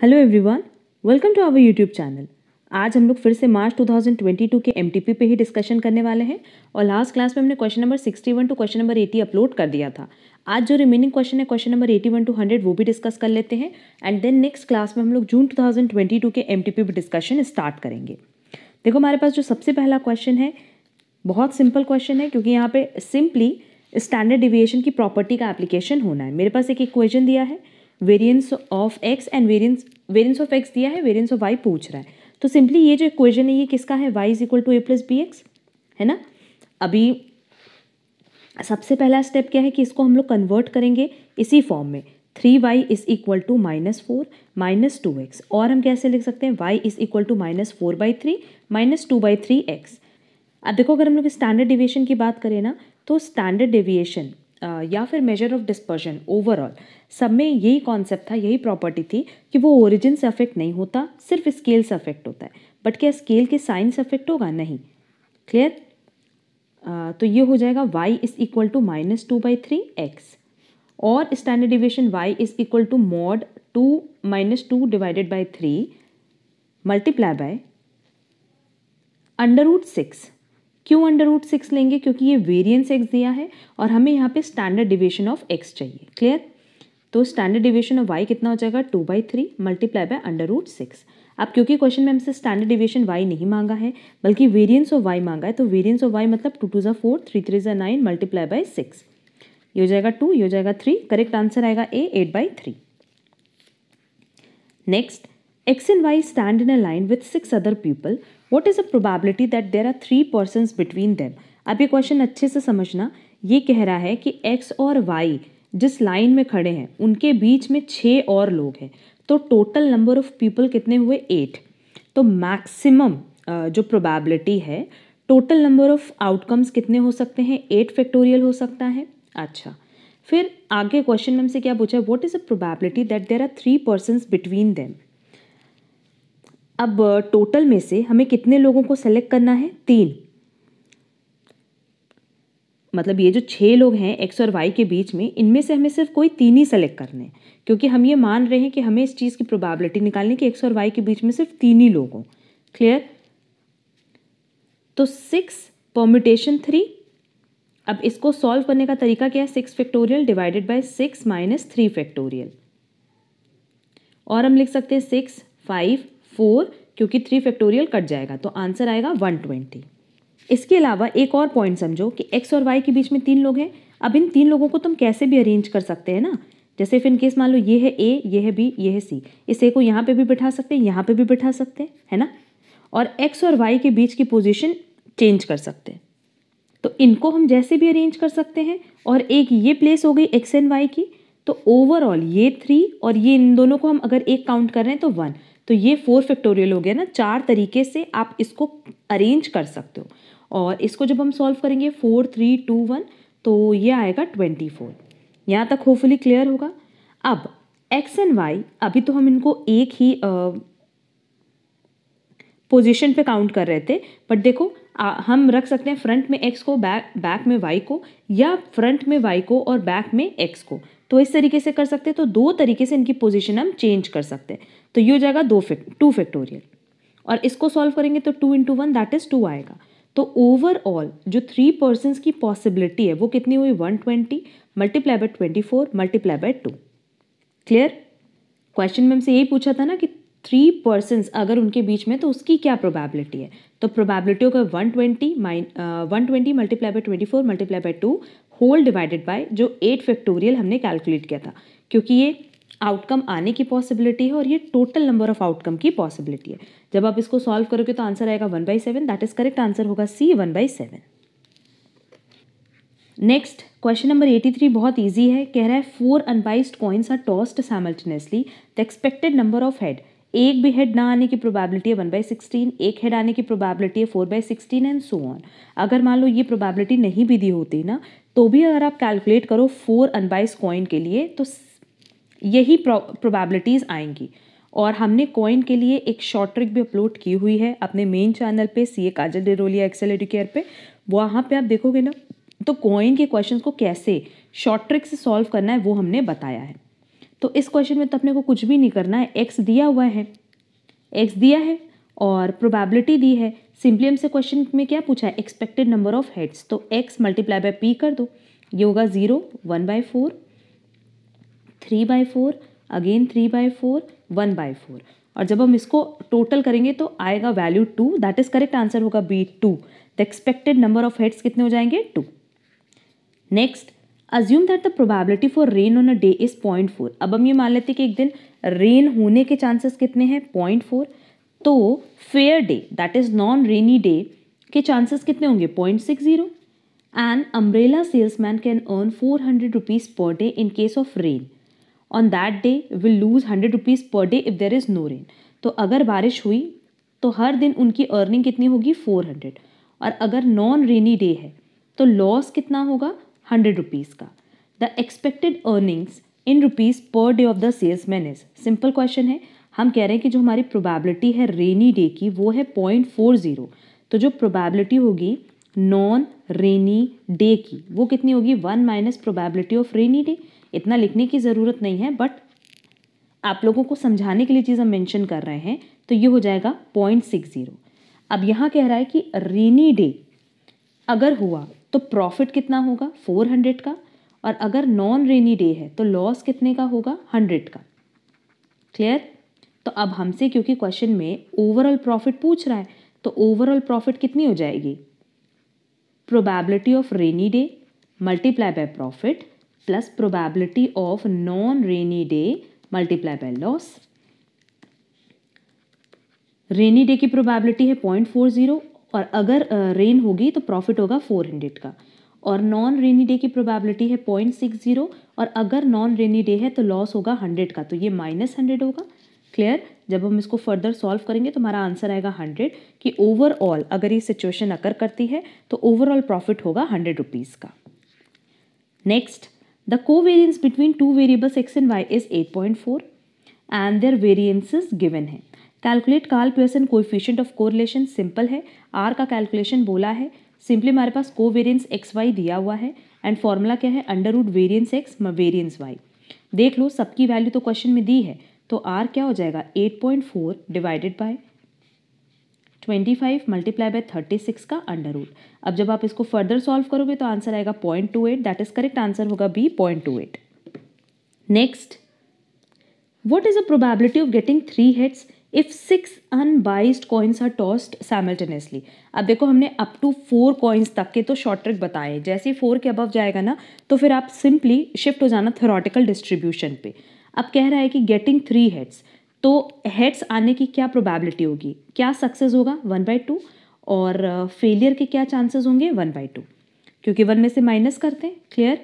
Hello everyone, welcome to our YouTube channel. आज हम लोग फिर से मार्च 2022 के एमटीपी पे ही डिस्कशन करने वाले हैं और लास्ट क्लास में हमने question number 61 to question number 80 upload कर दिया था। आज जो रिमेनिंग क्वेश्चन है क्वेश्चन नंबर 81 टू 100 वो भी डिस्कस कर लेते हैं एंड देन नेक्स्ट क्लास में हम लोग जून 2022 के एमटीपी पे डिस्कशन स्टार्ट करेंगे। देखो हमारे पास जो सबसे पहला क्वेश्चन है बहुत सिंपल क्वेश्चन है क्योंकि यहाँ पे सिंपली स्टैंडर्ड डिविएशन की प्रॉपर्टी का एप्लीकेशन होना है। मेरे पास एक इक्वेशन दिया है, variance of x and variance of x दिया है, वेरिएंस ऑफ वाई पूछ रहा है। तो सिंपली ये जो इक्वेशन है ये किसका है, y is equal to a plus b x, है ना। अभी सबसे पहला स्टेप क्या है कि इसको हम लोग कन्वर्ट करेंगे इसी फॉर्म में, 3y is equal to -4 minus 2x, और हम कैसे लिख सकते हैं, y is equal to -4/3 minus 2/3x। अब देखो अगर हम लोग स्टैंडर्ड डेविएशन की बात करें ना, तो स्टैंडर्ड डेविएशन या फिर मेजर ऑफ डिस्पर्शन ओवरऑल सब में यही कॉन्सेप्ट था, यही प्रॉपर्टी थी कि वो ओरिजिन से अफेक्ट नहीं होता, सिर्फ स्केल से अफेक्ट होता है। बट क्या स्केल के साइन से अफेक्ट होगा? नहीं। क्लियर? तो ये हो जाएगा y is equal to -2/3x, और standard deviation y is equal to mod 2 -2 divided by 3 multiply by √6। क्यों √6 लेंगे? क्योंकि ये वेरिएंस x दिया है और हमें यहाँ पे स्टैंडर्ड डिविएशन ऑफ x चाहिए। क्लियर? तो स्टैंडर्ड डिविएशन ऑफ y कितना हो जाएगा, 2/3 मल्टीप्लाई बाय √6। अब क्योंकि क्वेश्चन में हमसे स्टैंडर्ड डिविएशन y नहीं मांगा है बल्कि वेरिएंस ऑफ y मांगा है, तो वेरिएंस ऑफ y मतलब 2 2 4 3 3 9 मल्टीप्लाई बाय 6, ये हो जाएगा 2, ये हो जाएगा 3। करेक्ट आंसर आएगा A, 8/3। Next, x and y stand in a line with 6 other people. What is the probability that there are 3 persons between them? अब ये क्वेश्चन अच्छे से समझना। ये कह रहा है कि x और y जिस लाइन में खड़े हैं उनके बीच में 6 और लोग हैं, तो टोटल नंबर ऑफ पीपल कितने हुए, 8। तो मैक्सिमम जो प्रोबेबिलिटी है, टोटल नंबर ऑफ आउटकम्स कितने हो सकते हैं, 8 फैक्टोरियल हो सकता है। अच्छा, फिर आगे क्वेश्चन में हमसे क्या पूछा है, what is the probability that there are 3 persons between them. अब टोटल में से हमें कितने लोगों को सेलेक्ट करना है, 3। मतलब ये जो 6 लोग हैं x और y के बीच में, इनमें से हमें सिर्फ कोई 3 ही सेलेक्ट करने हैं, क्योंकि हम ये मान रहे हैं कि हमें इस चीज़ की प्रोबेबिलिटी निकालनी कि x और y के बीच में सिर्फ 3 ही लोग हों। क्लियर? तो 6 परम्यूटेशन 3। अब इसको सॉल्व करने का तरीका क्या है, 6 factorial divided by 6 minus 3 factorial, और हम लिख सकते हैं 6 5 4, क्योंकि 3 फैक्टोरियल कट जाएगा, तो आंसर आएगा 120। इसके अलावा एक और पॉइंट समझो कि x और y के बीच में 3 लोग हैं। अब इन 3 लोगों को तुम कैसे भी अरेंज कर सकते हैं ना, जैसे फिर इन केस मान लो ये है A, ये है B, ये है C, इस A को यहाँ पे भी बिठा सकते हैं, यहाँ पे भी बिठा सकते हैं, है ना। और x और y के बीच की पोजीशन चेंज कर सकते हैं, तो इनको हम जैसे भी अरेंज कर सकते हैं। और एक ये प्लेस हो गई x एंड y की, तो ओवरऑल ये 3 और ये इन दोनों को हम अगर एक काउंट कर रहे हैं तो 1, तो ये 4 फैक्टोरियल हो गया ना। 4 तरीके से आप इसको अरेंज कर सकते हो, और इसको जब हम सॉल्व करेंगे 4 3 2 1, तो ये आएगा 24। यहाँ तक होपफुली क्लियर होगा। अब x एंड y अभी तो हम इनको एक ही पोजीशन पे काउंट कर रहे थे, बट देखो हम रख सकते हैं फ्रंट में x को, बैक में y को, या फ्रंट में y को और बैक में x को। तो इस तरीके से कर सकते हैं, तो 2 तरीके से इनकी पोजीशन हम चेंज कर सकते हैं। तो ये हो जाएगा 2 फैक्टोरियल, और इसको सॉल्व करेंगे तो 2 × 1 दैट इज 2 आएगा। तो ओवरऑल जो 3 पर्सन्स की पॉसिबिलिटी है वो कितनी हुई, 120 multiply by 24 multiply by 2। Clear? Question में हमसे यही पूछा था ना कि 3 पर्सन्स अगर उनके बीच में, तो उसकी क्या प्रोबेबिलिटी है। तो प्रोबेबिलिटी होगा 120 multiply by 24 multiply by 2 whole divided by जो 8 फैक्टोरियल हमने कैलकुलेट किया था, क्योंकि ये आउटकम आने की पॉसिबिलिटी है और ये टोटल नंबर ऑफ आउटकम की पॉसिबिलिटी है। जब आप इसको सॉल्व करोगे तो आंसर आएगा 1/7, दैट इज करेक्ट आंसर होगा C, 1/7। नेक्स्ट क्वेश्चन नंबर 83 बहुत इजी है। कह रहा है 4 unbiased coins are tossed simultaneously, the expected number of head. एक भी हेड ना आने की प्रोबेबिलिटी है 1/16, एक हेड आने की प्रोबेबिलिटी है 4/16 एंड सो ऑन। अगर मान लो ये प्रोबेबिलिटी नहीं भी दी होती ना, तो भी अगर आप कैलकुलेट करो 4 अनबाइस्ड कॉइन के लिए, तो यही प्रोबेबिलिटीज़ आएंगी। और हमने कॉइन के लिए एक शॉर्ट ट्रिक भी अपलोड की हुई है अपने मेन चैनल पे, CA काजल डिरोलिया एक्सेल एडुकेयर पे। वहाँ पे आप देखोगे ना, तो कॉइन के क्वेश्चंस को कैसे शॉर्ट ट्रिक से सॉल्व करना है वो हमने बताया है। तो इस क्वेश्चन में तो अपने को कुछ भी नहीं करना है, एक्स दिया हुआ है, एक्स दिया है और प्रोबेबिलिटी दी है। सिंपली हमसे क्वेश्चन में क्या पूछा है, एक्सपेक्टेड नंबर ऑफ हेड्स, तो एक्स मल्टीप्लाई बाय पी कर दो, ये होगा 0, 1/4, 3/4, अगेन 3/4, 1/4, और जब हम इसको टोटल करेंगे तो आएगा value 2, that is correct answer होगा B 2। The expected number of heads कितने हो जाएंगे, 2। Next, assume that the probability for rain on a day is 0.4। अब हम ये मान लेते हैं कि एक दिन रेन होने के चांसेस कितने हैं, 0.4। तो fair day that is non rainy day के चांसेस कितने होंगे, 0.60। An umbrella salesman can earn 400 rupees per day in case of rain, on that day will lose 100 rupees per day if there is no rain. तो अगर बारिश हुई तो हर दिन उनकी अर्निंग कितनी होगी, 400, और अगर नॉन रेनी डे है तो लॉस कितना होगा, 100 रुपीज़ का। The expected earnings in rupees per day of the salesman is, simple question है, हम कह रहे हैं कि जो हमारी प्रोबेबिलिटी है रेनी डे की वो है 0.40, तो जो प्रोबेबिलिटी होगी नॉन रेनी डे की वो कितनी होगी, 1 minus probability of rainy day. इतना लिखने की ज़रूरत नहीं है, बट आप लोगों को समझाने के लिए चीज़ हम मेंशन कर रहे हैं, तो ये हो जाएगा 0.60। अब यहाँ कह रहा है कि रेनी डे अगर हुआ तो प्रॉफिट कितना होगा, 400 का, और अगर नॉन रेनी डे है तो लॉस कितने का होगा, 100 का। क्लियर? तो अब हमसे क्योंकि क्वेश्चन में ओवरऑल प्रॉफिट पूछ रहा है, तो ओवरऑल प्रॉफिट कितनी हो जाएगी, probability of rainy day multiply by profit plus probability of non rainy day multiply by loss. Rainy day की प्रोबेबिलिटी है 0.40, और अगर रेन होगी तो प्रॉफिट होगा 400 का, और नॉन रेनी डे की प्रोबेबिलिटी है 0.60, और अगर नॉन रेनी डे है तो लॉस होगा 100 का, तो ये -100 होगा। क्लियर? जब हम इसको फर्दर सॉल्व करेंगे तो हमारा आंसर आएगा 100, कि ओवरऑल अगर ये सिचुएशन अकर करती है तो ओवरऑल प्रॉफिट होगा 100 रुपीज़ का। Next, the covariance between two variables X and Y is 8.4 and their variances given है। Calculate Karl Pearson coefficient of correlation, simple है, आर का कैलकुलेशन बोला है, सिंपली हमारे पास कोवेरियंस एक्स वाई दिया हुआ है एंड फॉर्मूला क्या है, under root variance x variance y. देख लो सबकी वैल्यू तो क्वेश्चन में दी है, तो आर क्या हो जाएगा, 8.4 डिवाइडेड बाय 25 मल्टीप्लाई बाय 36 का अंडर रूट। अब जब आप इसको फर्दर सॉल्व करोगे तो आंसर आएगा 0.28, दैट इज करेक्ट आंसर होगा B 0.28। Next, what is the probability of getting 3 heads if 6 unbiased coins are tossed simultaneously. अब देखो हमने अप टू 4 कॉइन्स तक के तो शॉर्ट ट्रिक बताए, जैसे ही 4 के अबव जाएगा ना तो फिर आप सिंपली शिफ्ट हो जाना थ्योरेटिकल डिस्ट्रीब्यूशन पे। अब कह रहा है कि गेटिंग 3 हेड्स, तो हेड्स आने की क्या प्रोबेबिलिटी होगी, क्या सक्सेस होगा 1/2, और फेलियर के क्या चांसेस होंगे 1/2, क्योंकि 1 में से माइनस करते हैं। क्लियर?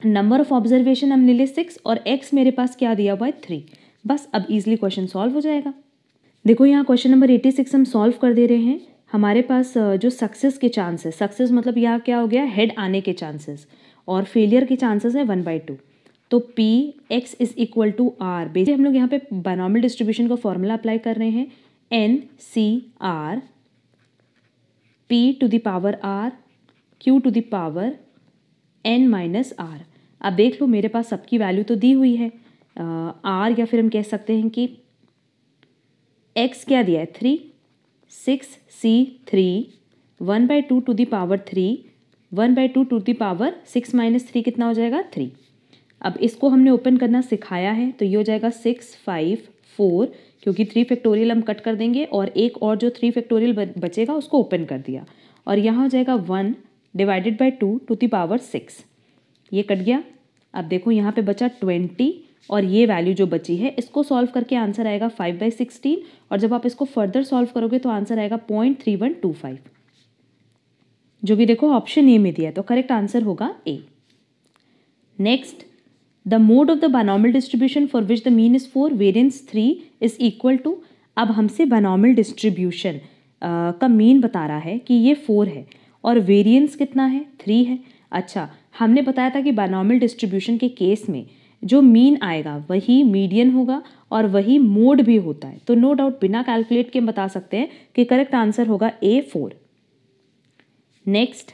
नंबर ऑफ ऑब्जर्वेशन हम ले ले 6 और x मेरे पास क्या दिया हुआ है 3, बस अब इजीली क्वेश्चन सॉल्व हो जाएगा। देखो यहाँ क्वेश्चन नंबर 86 हम सॉल्व कर दे रहे हैं। हमारे पास जो सक्सेस के चांसेस, सक्सेस मतलब यहाँ क्या हो गया, हेड आने के चांसेस, और फेलियर के चांसेस है 1/2। तो p x is equal to r, basically हम लोग यहाँ पे बायनॉमियल डिस्ट्रीब्यूशन का फॉर्मूला अप्लाई कर रहे हैं, n C r p to the power r q to the power n minus r. अब देख लो मेरे पास सबकी वैल्यू तो दी हुई है, आर या फिर हम कह सकते हैं कि एक्स क्या दिया है 3, 6 C 3 1/2 to the power 3 1/2 to the power 6 minus 3 कितना हो जाएगा 3। अब इसको हमने ओपन करना सिखाया है तो ये हो जाएगा 6 5 4, क्योंकि 3 फैक्टोरियल हम कट कर देंगे और एक और जो 3 फैक्टोरियल बचेगा उसको ओपन कर दिया, और यहाँ हो जाएगा 1 divided by 2 to the power 6, ये कट गया। अब देखो यहाँ पे बचा 20, और ये वैल्यू जो बची है इसको सॉल्व करके आंसर आएगा 5/16, और जब आप इसको फर्दर सॉल्व करोगे तो आंसर आएगा 0.3125, जो कि देखो ऑप्शन ए में दिया है, तो करेक्ट आंसर होगा A. Next, the mode of the binomial distribution for which the mean is 4 variance 3 is equal to. अब हमसे बायनॉमियल डिस्ट्रीब्यूशन का मीन बता रहा है कि ये 4 है और वेरिएंस कितना है 3 है। अच्छा, हमने बताया था कि बायनॉमियल डिस्ट्रीब्यूशन के केस में जो मीन आएगा वही मीडियन होगा और वही मोड भी होता है, तो नो डाउट बिना कैलकुलेट के हम बता सकते हैं कि करेक्ट आंसर होगा A 4। Next,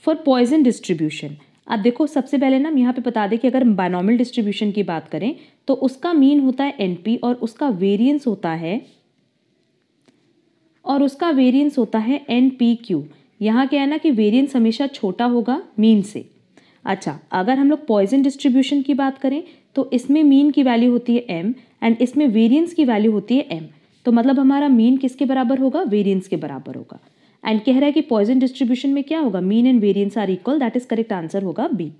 for Poisson distribution, अब देखो सबसे पहले ना हम यहाँ पे बता दें कि अगर बायनॉमियल डिस्ट्रीब्यूशन की बात करें तो उसका मीन होता है NP और उसका वेरिएंस होता है NPQ। यहाँ क्या है ना कि वेरिएंस हमेशा छोटा होगा मीन से। अच्छा, अगर हम लोग पॉइजन डिस्ट्रीब्यूशन की बात करें तो इसमें मीन की वैल्यू होती है M एंड इसमें वेरिएंस की वैल्यू होती है M। तो मतलब हमारा मीन किसके बराबर होगा? वेरिएंस के बराबर होगा। एंड कह रहा है कि पॉइजन डिस्ट्रीब्यूशन में क्या होगा? Mean and variance are equal, that is correct answer होगा B.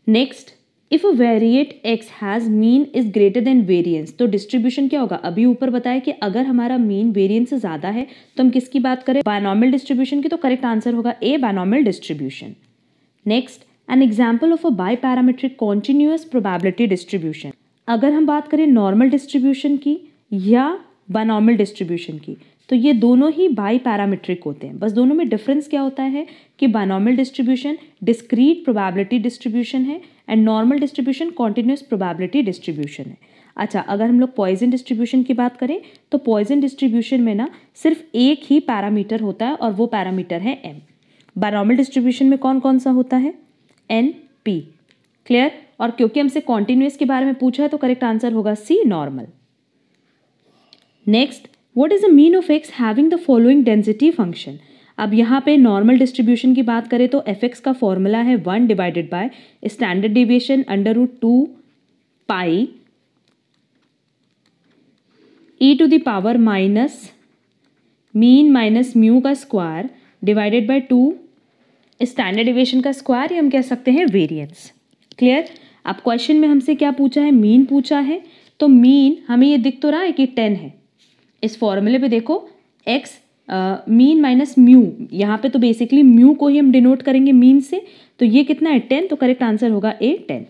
Next, if a variate x has mean is greater than variance, तो डिस्ट्रीब्यूशन क्या होगा? अभी ऊपर बताया कि अगर हमारा मीन वेरिएंस से ज्यादा है तो हम किसकी बात करें? बायनॉमियल डिस्ट्रीब्यूशन की। तो करेक्ट आंसर होगा A, binomial distribution. Next, an example of a biparametric continuous probability distribution. अगर हम बात करें नॉर्मल डिस्ट्रीब्यूशन की या बायनॉमियल डिस्ट्रीब्यूशन की, तो ये दोनों ही बाई पैरामीट्रिक होते हैं। बस दोनों में डिफरेंस क्या होता है कि binomial distribution discrete probability distribution है and normal distribution continuous probability distribution है। अच्छा, अगर हम लोग पॉइजन डिस्ट्रीब्यूशन की बात करें तो पॉइजन डिस्ट्रीब्यूशन में ना सिर्फ एक ही पैरामीटर होता है और वो पैरामीटर है m। बायनॉमियल डिस्ट्रीब्यूशन में कौन कौन सा होता है? NP। क्लियर? और क्योंकि हमसे कॉन्टिन्यूअस के बारे में पूछा है तो करेक्ट आंसर होगा C, normal. Next, what is the mean of x having the following density function. अब यहाँ पे नॉर्मल डिस्ट्रीब्यूशन की बात करें तो fx का फॉर्मूला है 1 divided by standard deviation √2 pi e to the power minus mean minus mu का square divided by 2 standard deviation का स्क्वायर, या हम कह सकते हैं वेरिएंस। क्लियर? अब क्वेश्चन में हमसे क्या पूछा है? मीन पूछा है। तो मीन हमें ये दिख तो रहा है कि 10 है। इस फॉर्मूले पे देखो x मीन माइनस म्यू, यहाँ पे तो बेसिकली म्यू को ही हम डिनोट करेंगे मीन से। तो ये कितना है? 10। तो करेक्ट आंसर होगा A, 10।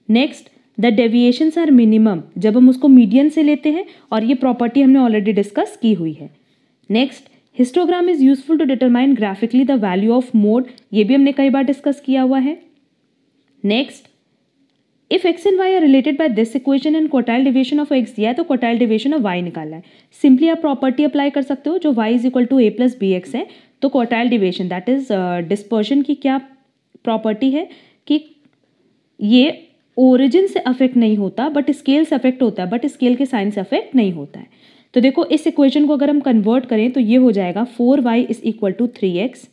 Next, the deviations are minimum जब हम उसको मीडियन से लेते हैं, और ये प्रॉपर्टी हमने ऑलरेडी डिस्कस की हुई है। Next, histogram is useful to determine graphically the value of mode, ये भी हमने कई बार डिस्कस किया हुआ है। Next, if x and y are related by this equation and quartile deviation of x दिया है तो क्वार्टाइल डेविएशन ऑफ y निकालना है। सिंपली आप प्रॉपर्टी अप्लाई कर सकते हो, जो y is equal to a plus b x है। तो quartile deviation that is dispersion की क्या प्रॉपर्टी है कि ये ओरिजिन से अफेक्ट नहीं होता बट स्केल से अफेक्ट होता है, बट स्केल के साइन से अफेक्ट नहीं होता है। तो देखो इस इक्वेशन को अगर हम कन्वर्ट करें तो ये हो जाएगा 4y is equal to 3x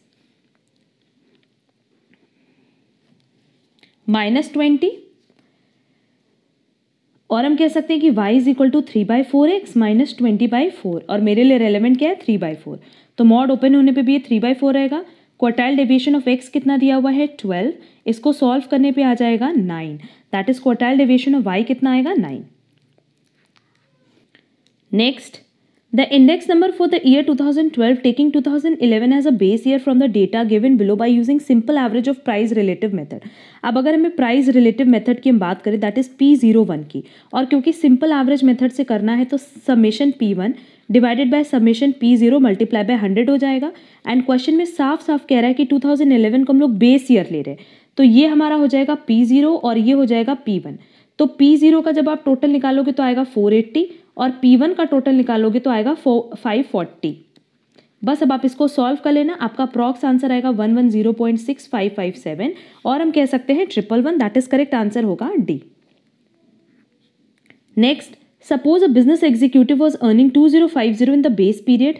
minus 20, और हम कह सकते हैं कि y is equal to 3/4x minus 20/4, और मेरे लिए रेलेवेंट क्या है? 3/4। तो मॉड ओपन होने पे भी ये 3/4 रहेगा। क्वार्टाइल डेविएशन ऑफ x कितना दिया हुआ है? 12। इसको सॉल्व करने पे आ जाएगा 9, that is quartile deviation of y कितना आएगा? 9। Next, the index number for the year 2012 taking 2011 as a base year from the data given below by using simple average of price relative method. अब अगर हमें price relative method की हम बात करें that is P01 की, और क्योंकि सिंपल एवरेज मेथड से करना है तो summation P1 divided by summation P0 multiply by 100 हो जाएगा। एंड क्वेश्चन में साफ साफ कह रहा है कि 2011 को हम लोग बेस ईयर ले रहे हैं, तो ये हमारा हो जाएगा P0 और ये हो जाएगा P1। तो P0 का जब आप टोटल निकालोगे तो आएगा 480, और P1 का टोटल निकालोगे तो आएगा 540। बस अब आप इसको सॉल्व कर लेना, आपका अप्रॉक्स आंसर आएगा 110.6557, और हम कह सकते हैं 111, दैट इज करेक्ट आंसर होगा D. Next, suppose a business executive was earning 2050 in the base period,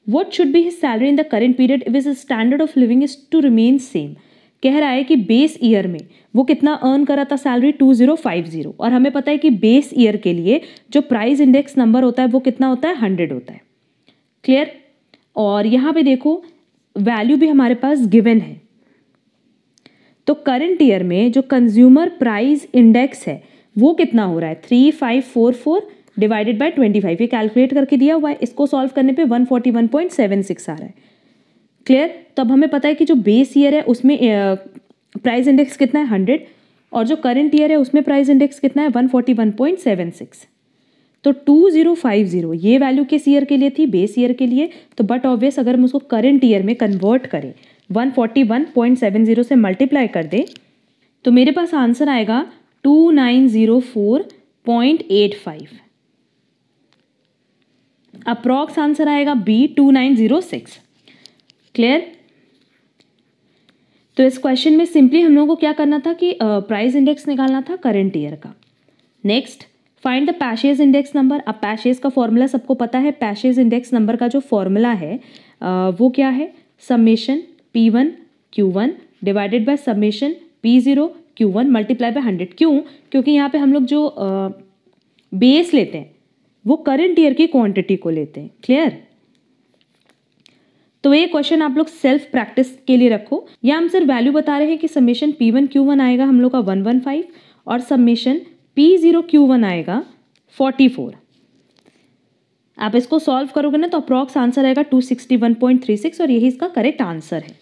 what should be his salary in the current period if his standard of living is to remain same. कह रहा है कि base year में वो कितना earn करा था salary? 2050, और हमें पता है कि बेस ईयर के लिए जो प्राइस इंडेक्स नंबर होता है वो कितना होता है? 100 होता है। क्लियर? और यहाँ पे देखो वैल्यू भी हमारे पास गिवन है। तो करंट ईयर में जो कंज्यूमर प्राइस इंडेक्स है वो कितना हो रहा है? 3544 डिवाइडेड बाय 25, ये कैलकुलेट करके दिया हुआ है। इसको सॉल्व करने पे 141.76 आ रहा है। क्लियर? तो अब हमें पता है कि जो बेस ईयर है उसमें प्राइस इंडेक्स कितना है? 100, और जो करंट ईयर है उसमें प्राइस इंडेक्स कितना है? 141.76। तो 2050 ये वैल्यू किस ईयर के लिए थी? बेस ईयर के लिए। तो बट ऑब्वियस अगर हम उसको करंट ईयर में कन्वर्ट करें, 141.70 से मल्टीप्लाई कर दें, तो मेरे पास आंसर आएगा 2904.85। अप्रॉक्स आंसर आएगा बी 2906। क्लियर? तो इस क्वेश्चन में सिंपली हम लोगों को क्या करना था कि प्राइस इंडेक्स निकालना था करंट ईयर का। Next, find the Paasche's index number. अब पैशेज का फॉर्मूला सबको पता है। पैशेज इंडेक्स नंबर का जो फॉर्मूला है वो क्या है? Summation P1 Q1 divided by summation P0 Q1 multiply by 100। क्यों? क्योंकि यहाँ पे हम लोग जो बेस लेते हैं वो करंट ईयर की क्वांटिटी को लेते हैं। क्लियर? तो ये क्वेश्चन आप लोग सेल्फ प्रैक्टिस के लिए रखो। या हम सिर्फ वैल्यू बता रहे हैं कि समेशन P1 Q1 आएगा हम लोग का 115 और समेशन P0 Q1 आएगा 44। आप इसको सॉल्व करोगे ना तो अप्रॉक्स आंसर आएगा 261.36 और यही इसका करेक्ट आंसर है।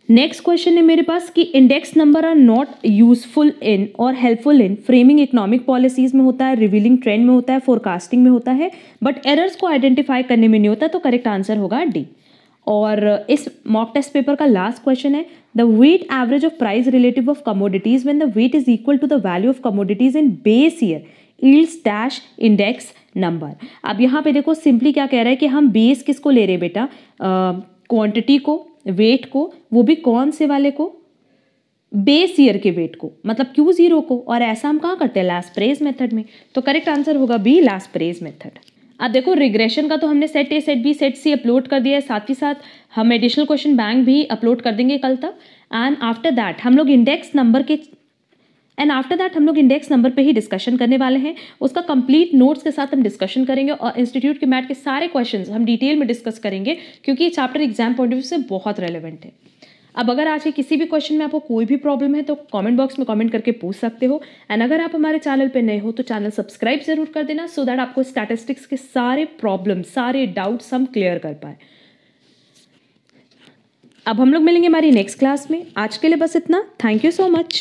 नेक्स्ट क्वेश्चन है मेरे पास कि index number are not useful in और helpful in framing economic policies में होता है, रिवीलिंग ट्रेंड में होता है, फोरकास्टिंग में होता है, बट एरर्स को आइडेंटिफाई करने में नहीं होता। तो करेक्ट आंसर होगा डी। और इस मॉक टेस्ट पेपर का लास्ट क्वेश्चन है the weight average of price relative of commodities when the weight is equal to the value of commodities in base year yields dash index number. अब यहाँ पे देखो simply क्या कह रहा है कि हम बेस किसको ले रहे हैं बेटा? क्वांटिटी को, वेट को, वो भी कौन से वाले को? बेस ईयर के वेट को, मतलब Q0 को। और ऐसा हम कहाँ करते हैं? लास्प्रेज मेथड में। तो करेक्ट आंसर होगा बी, लास्प्रेज मेथड। अब देखो रिग्रेशन का तो हमने set A, set B, set C upload कर दिया है, साथ ही साथ हम एडिशनल क्वेश्चन बैंक भी अपलोड कर देंगे कल तक। एंड आफ्टर दैट हम लोग इंडेक्स नंबर पे ही डिस्कशन करने वाले हैं। उसका कंप्लीट नोट्स के साथ हम डिस्कशन करेंगे और इंस्टीट्यूट के मैथ के सारे क्वेश्चंस हम डिटेल में डिस्कस करेंगे क्योंकि ये chapter exam point of view से बहुत रेलेवेंट है। अब अगर आज के किसी भी क्वेश्चन में आपको कोई भी प्रॉब्लम है तो कमेंट बॉक्स में कमेंट करके पूछ सकते हो। एंड अगर आप हमारे चैनल पे नए हो तो चैनल सब्सक्राइब जरूर कर देना सो दैट आपको स्टैटिस्टिक्स के सारे प्रॉब्लम, सारे डाउट्स हम क्लियर कर पाए। अब हम लोग मिलेंगे हमारी नेक्स्ट क्लास में। आज के लिए बस इतना। Thank you so much.